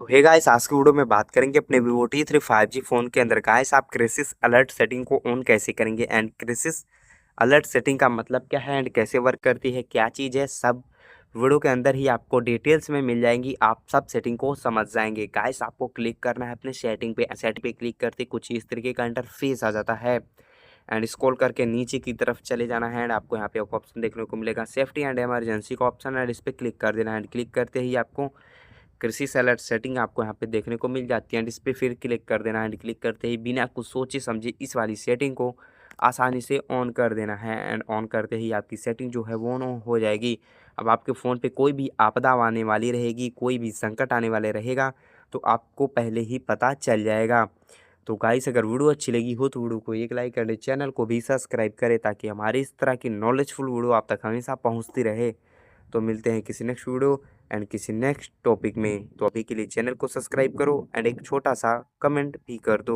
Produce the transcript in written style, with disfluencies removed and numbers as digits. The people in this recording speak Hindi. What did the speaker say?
तो हे गाइस, आज की वीडियो में बात करेंगे अपने Vivo T3 5G फ़ोन के अंदर गाइस आप क्राइसिस अलर्ट सेटिंग को ऑन कैसे करेंगे एंड क्राइसिस अलर्ट सेटिंग का मतलब क्या है एंड कैसे वर्क करती है, क्या चीज़ है, सब वीडियो के अंदर ही आपको डिटेल्स में मिल जाएंगी। आप सब सेटिंग को समझ जाएंगे। गाइस आपको क्लिक करना है अपने सेटिंग पे। सेट पे क्लिक करते कुछ इस तरीके का इंटरफेस आ जाता है एंड स्क्रॉल करके नीचे की तरफ चले जाना है एंड आपको यहाँ पे एक ऑप्शन देखने को मिलेगा सेफ्टी एंड इमरजेंसी का ऑप्शन है। इस पर क्लिक कर देना है एंड क्लिक करते ही आपको कृषि अलर्ट सेटिंग आपको यहाँ पे देखने को मिल जाती है एंड इस पर फिर क्लिक कर देना है एंड क्लिक करते ही बिना कुछ सोचे समझे इस वाली सेटिंग को आसानी से ऑन कर देना है एंड ऑन करते ही आपकी सेटिंग जो है वो ऑन हो जाएगी। अब आपके फ़ोन पे कोई भी आपदा आने वाली रहेगी, कोई भी संकट आने वाले रहेगा तो आपको पहले ही पता चल जाएगा। तो गाइस अगर वीडियो अच्छी लगी हो तो वीडियो को एक लाइक कर दे, चैनल को भी सब्सक्राइब करें ताकि हमारी इस तरह की नॉलेजफुल वीडियो आप तक हमेशा पहुँचती रहे। तो मिलते हैं किसी नेक्स्ट वीडियो एंड किसी नेक्स्ट टॉपिक में। तो अभी के लिए चैनल को सब्सक्राइब करो एंड एक छोटा सा कमेंट भी कर दो।